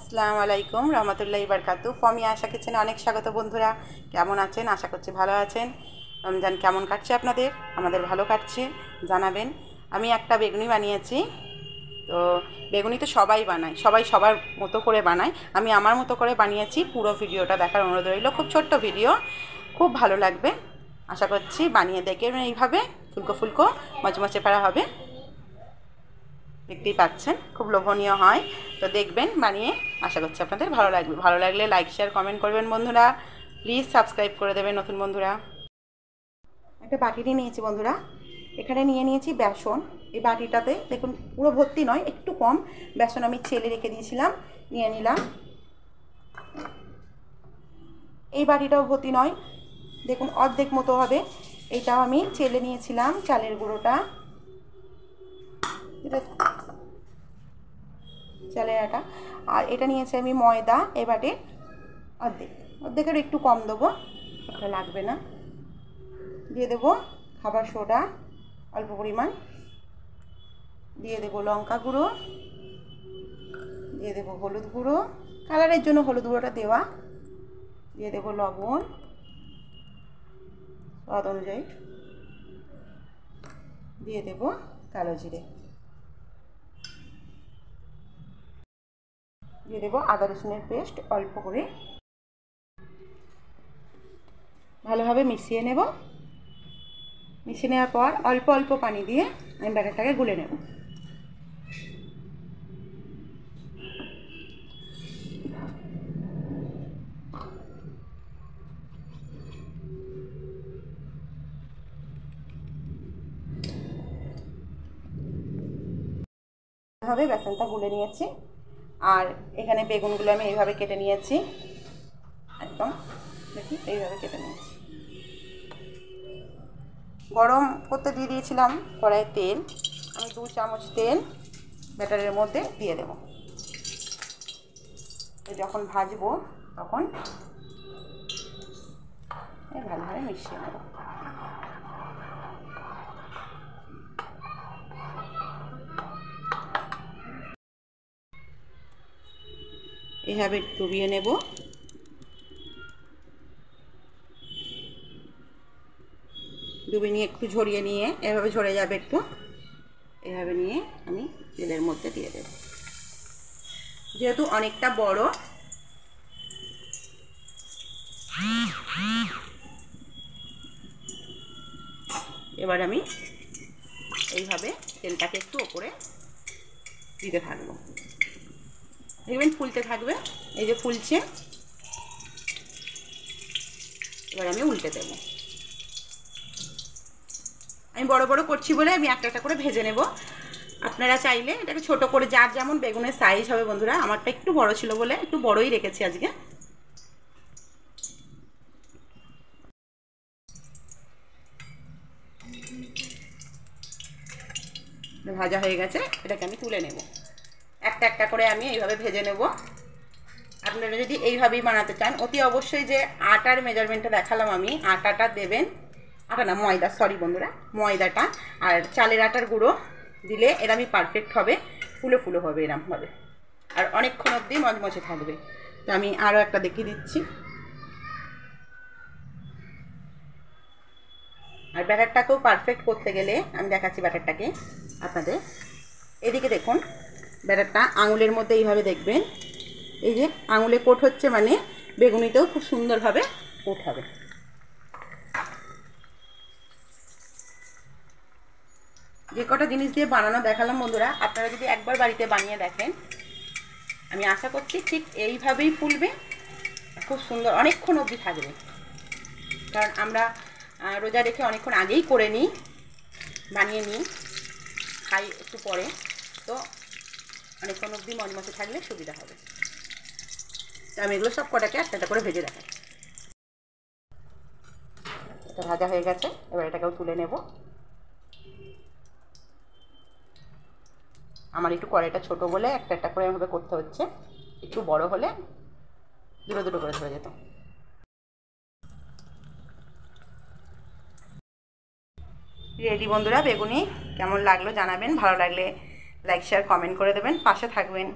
আসসালামু আলাইকুম রহমতুল্লাহি বারকাতু। পমি আশা কিচেনে অনেক স্বাগত। বন্ধুরা কেমন আছেন? আশা করছি ভালো আছেন। রমজান কেমন কাটছে আপনাদের? আমাদের ভালো কাটছে, জানাবেন। আমি একটা বেগুনি বানিয়েছি। তো বেগুনি তো সবাই বানায়, সবাই সবার মতো করে বানায়। আমি আমার মতো করে বানিয়েছি। পুরো ভিডিওটা দেখার অনুরোধ রইল। খুব ছোট্ট ভিডিও, খুব ভালো লাগবে আশা করছি। বানিয়ে দেখে এইভাবে ফুলকো ফুলকো মচমচে পাড়া হবে, দেখতেই পাচ্ছেন, খুব লোভনীয় হয়। তো দেখবেন বানিয়ে, আশা করছি আপনাদের ভালো লাগবে। ভালো লাগলে লাইক শেয়ার কমেন্ট করবেন বন্ধুরা। প্লিজ সাবস্ক্রাইব করে দেবেন নতুন বন্ধুরা। একটা বাটি নিয়েছি বন্ধুরা, এখানে নিয়েছি বেসন। এই বাটিটাতে দেখুন পুরো ভর্তি নয়, একটু কম বেসন আমি ছেলে রেখে দিয়েছিলাম, নিয়ে নিলাম। এই বাটিটাও ভর্তি নয়, দেখুন অর্ধেক মতো হবে। এইটাও আমি ছেলে নিয়েছিলাম, চালের গুঁড়োটা, এটা চালের আটা। আর এটা নিয়েছি আমি ময়দা, এবারে অর্ধেকের একটু কম দেবো, এটা লাগবে না। দিয়ে দেবো খাবার সোডা অল্প পরিমাণ, দিয়ে দেবো লঙ্কা গুঁড়ো, দিয়ে দেবো হলুদ গুঁড়ো, কালারের জন্য হলুদ গুঁড়োটা দেওয়া, দিয়ে দেবো লবণ স্বাদ অনুযায়ী, দিয়ে দেবো কালো জিরে, দিয়ে দেবো আদা রসুনের পেস্ট অল্প করে। ভালোভাবে মিশিয়ে নেব। মিশিয়ে নেওয়ার পর অল্প অল্প পানি দিয়ে আমি ব্যাটারটাকে গুলে নেব। এভাবে বেসনটা গুলে নিয়েছি। আর এখানে বেগুনগুলো আমি এইভাবে কেটে নিয়েছি, একদম দেখি এইভাবে কেটে নিয়েছি। গরম করতে দিয়ে দিয়েছিলাম কড়াইয়ে তেল, আমি 2 চামচ তেল ব্যাটারের মধ্যে দিয়ে দেব। যখন ভাজবো তখন ভালোভাবে মিশিয়ে নেব। এইভাবে ডুবিয়ে নেব। ডুবিয়ে নিয়ে একটু ঝরিয়ে নিয়ে, এভাবে ঝরে যাবে একটু, এভাবে নিয়ে আমি তেলের মধ্যে দিয়ে দেব। যেহেতু অনেকটা বড়, এবার আমি এইভাবে তেলটাকে একটু ওপরে দিতে থাকবো। দেখবেন ফুলতে থাকবে, এই যে ফুলছে। এবার আমি উল্টে দেবো। আমি বড় বড় করছি বলে আমি একটা একটা করে ভেজে নেব। আপনারা চাইলে এটাকে ছোট করে, যার যেমন বেগুনের সাইজ হবে বন্ধুরা। আমারটা একটু বড় ছিল বলে একটু বড়ই রেখেছি আজকে। ভাজা হয়ে গেছে, এটাকে আমি তুলে নেব। একটা একটা করে আমি এইভাবে ভেজে নেব। আপনারা যদি এইভাবেই বানাতে চান, অতি অবশ্যই যে আটার মেজারমেন্টটা দেখালাম আমি, আটাটা দেবেন। আটা না, ময়দা, সরি বন্ধুরা, ময়দাটা আর চালের আটার গুঁড়ো দিলে এরমই পারফেক্ট হবে, ফুলো ফুলো হবে এরমভাবে, আর অনেকক্ষণ অবধি মচমচে থাকবে। তো আমি আরও একটা দেখিয়ে দিচ্ছি। আর ব্যাটারটাকেও পারফেক্ট করতে গেলে আমি দেখাচ্ছি ব্যাটারটাকে আপনাদের। এদিকে দেখুন, ব্যাটারটা আঙুলের মধ্যে এইভাবে দেখবেন, এই যে আঙুলে কোট হচ্ছে, মানে বেগুনিতেও খুব সুন্দরভাবে কোট হবে। যে কটা জিনিস দিয়ে বানানো দেখালাম বন্ধুরা, আপনারা যদি একবার বাড়িতে বানিয়ে দেখেন, আমি আশা করছি ঠিক এইভাবেই ফুলবে, খুব সুন্দর, অনেকক্ষণ অবধি থাকবে। কারণ আমরা রোজা রেখে অনেকক্ষণ আগেই করে নিই, বানিয়ে নিই, খাই একটু পরে, তো অনেকক্ষণ অবধি মচমচে থাকলে সুবিধা হবে। তো আমি এগুলো সব কটাকে একটা একটা করে ভেজে দেখাই। এটা ভাজা হয়ে গেছে, এবার এটাকেও তুলে নেব। আমার একটু কড়াইটা ছোট বলে একটা একটা করে এভাবে করতে হচ্ছে, একটু বড় হলে দুটো দুটো করে ধরে যেত। রেডি বন্ধুরা বেগুনি। কেমন লাগলো জানাবেন, ভালো লাগলে লাইক শেয়ার কমেন্ট করে দেবেন, পাশে থাকবেন।